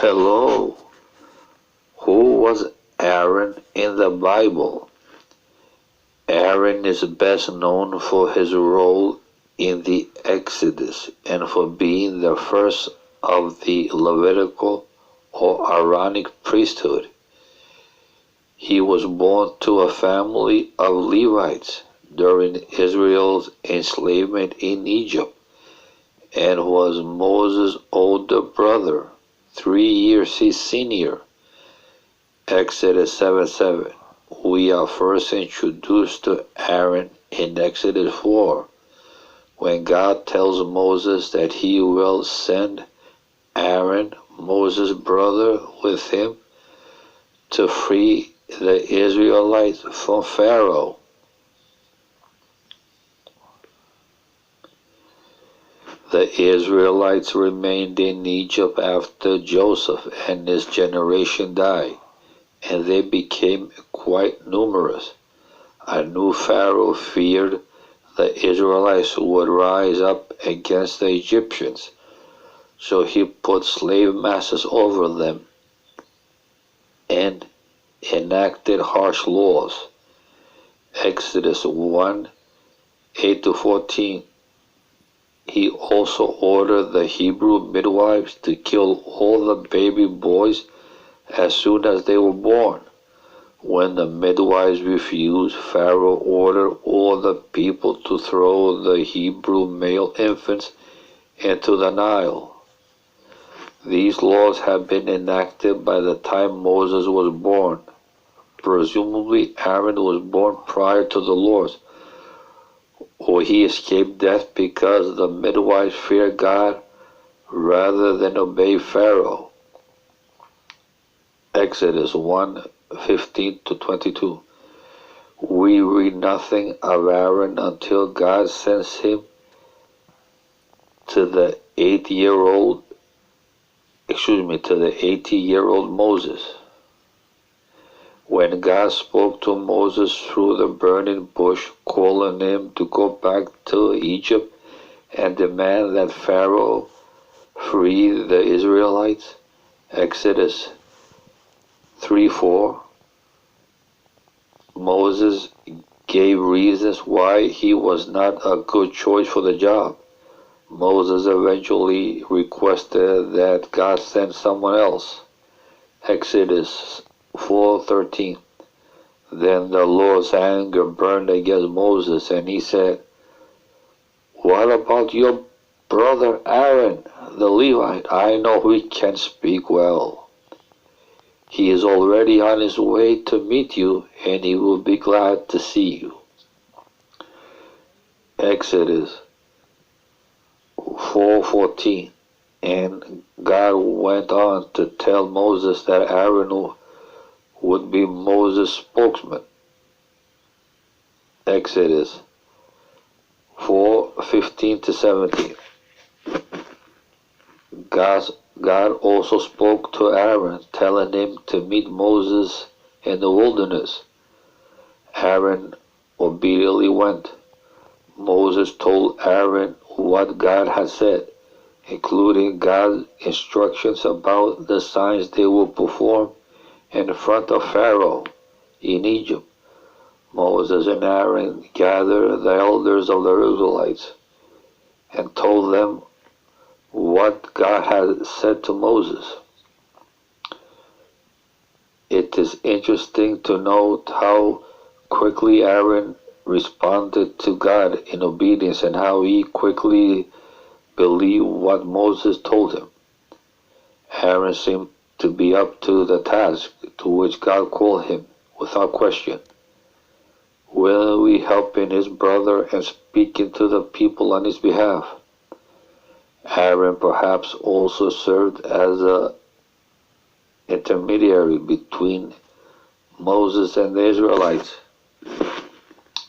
Hello, who was Aaron in the Bible? Aaron is best known for his role in the Exodus and for being the first of the Levitical or Aaronic priesthood. He was born to a family of Levites during Israel's enslavement in Egypt and was Moses' older brother, 3 years his senior. Exodus 7:7. We are first introduced to Aaron in Exodus 4, when God tells Moses that he will send Aaron, Moses' brother, with him to free the Israelites from Pharaoh. The Israelites remained in Egypt after Joseph and his generation died, and they became quite numerous. A new Pharaoh feared the Israelites would rise up against the Egyptians, so he put slave masters over them and enacted harsh laws. Exodus 1:8-14. He also ordered the Hebrew midwives to kill all the baby boys as soon as they were born. When the midwives refused, Pharaoh ordered all the people to throw the Hebrew male infants into the Nile. These laws had been enacted by the time Moses was born. Presumably, Aaron was born prior to the laws, or he escaped death because the midwives feared God rather than obey Pharaoh. Exodus 1:15-22. We read nothing of Aaron until God sends him to the 80-year-old Moses. When God spoke to Moses through the burning bush, calling him to go back to Egypt and demand that Pharaoh free the Israelites, Exodus 3:4, Moses gave reasons why he was not a good choice for the job. Moses eventually requested that God send someone else. Exodus 4:13. Then the Lord's anger burned against Moses, and he said, "What about your brother Aaron, the Levite? I know he can speak well. He is already on his way to meet you, and he will be glad to see you." Exodus 4:14. And God went on to tell Moses that Aaron would be Moses' spokesman. Exodus 4:15-17. God also spoke to Aaron, telling him to meet Moses in the wilderness. Aaron obediently went. Moses told Aaron what God had said, including God's instructions about the signs they would perform in front of Pharaoh in Egypt. Moses and Aaron gathered the elders of the Israelites and told them what God had said to Moses. It is interesting to note how quickly Aaron responded to God in obedience and how he quickly believed what Moses told him. Aaron seemed to be up to the task to which God called him without question. Willingly helping his brother and speaking to the people on his behalf. Aaron perhaps also served as an intermediary between Moses and the Israelites,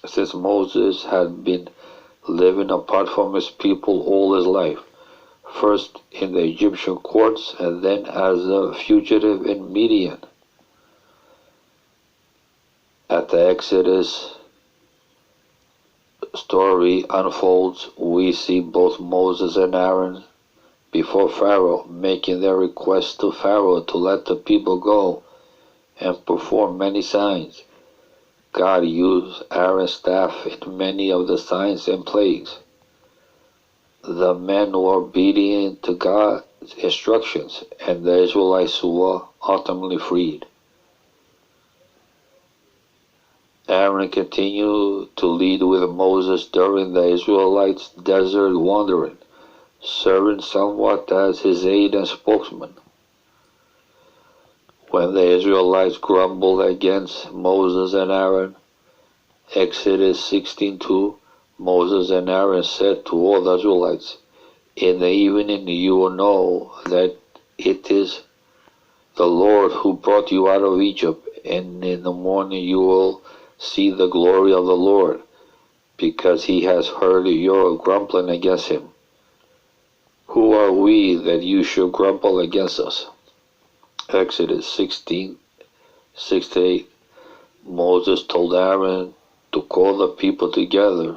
since Moses had been living apart from his people all his life, first in the Egyptian courts and then as a fugitive in Midian. As the Exodus story unfolds, we see both Moses and Aaron before Pharaoh, making their request to Pharaoh to let the people go and perform many signs. God used Aaron's staff in many of the signs and plagues. The men were obedient to God's instructions, and the Israelites were ultimately freed. Aaron continued to lead with Moses during the Israelites' desert wandering, serving somewhat as his aide and spokesman. When the Israelites grumbled against Moses and Aaron, Exodus 16:2, Moses and Aaron said to all the Israelites, "In the evening you will know that it is the Lord who brought you out of Egypt, and in the morning you will see the glory of the Lord, because he has heard your grumbling against him. Who are we that you should grumble against us?" Exodus 16:6-8. Moses told Aaron to call the people together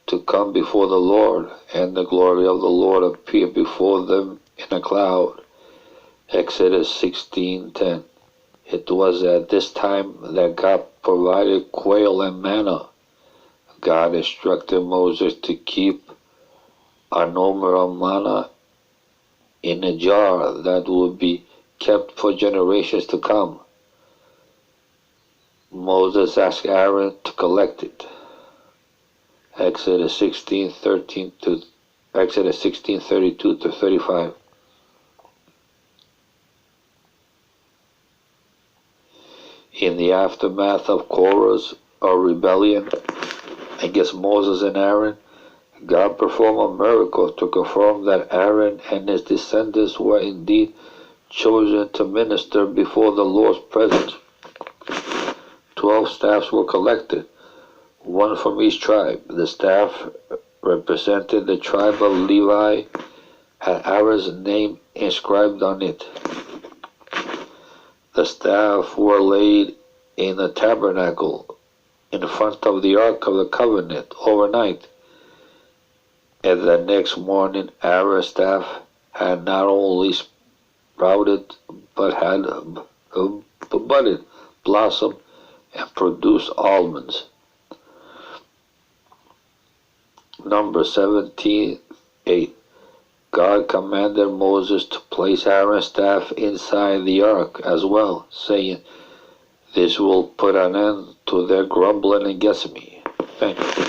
to come before the Lord, and the glory of the Lord appeared before them in a cloud. Exodus 16:10. It was at this time that God provided quail and manna. God instructed Moses to keep an omer of manna in a jar that would be kept for generations to come. Moses asked Aaron to collect it. Exodus 16:32-35. In the aftermath of Korah's rebellion against Moses and Aaron, God performed a miracle to confirm that Aaron and his descendants were indeed chosen to minister before the Lord's presence. 12 staffs were collected, one from each tribe. The staff represented the tribe of Levi, had Aaron's name inscribed on it. The staff were laid in the tabernacle in front of the Ark of the Covenant overnight, and the next morning Aaron's staff had not only sprouted but had budded, blossomed, and produced almonds. Number 17:8. God commanded Moses to place Aaron's staff inside the ark as well, saying, "This will put an end to their grumbling against me." Thank you.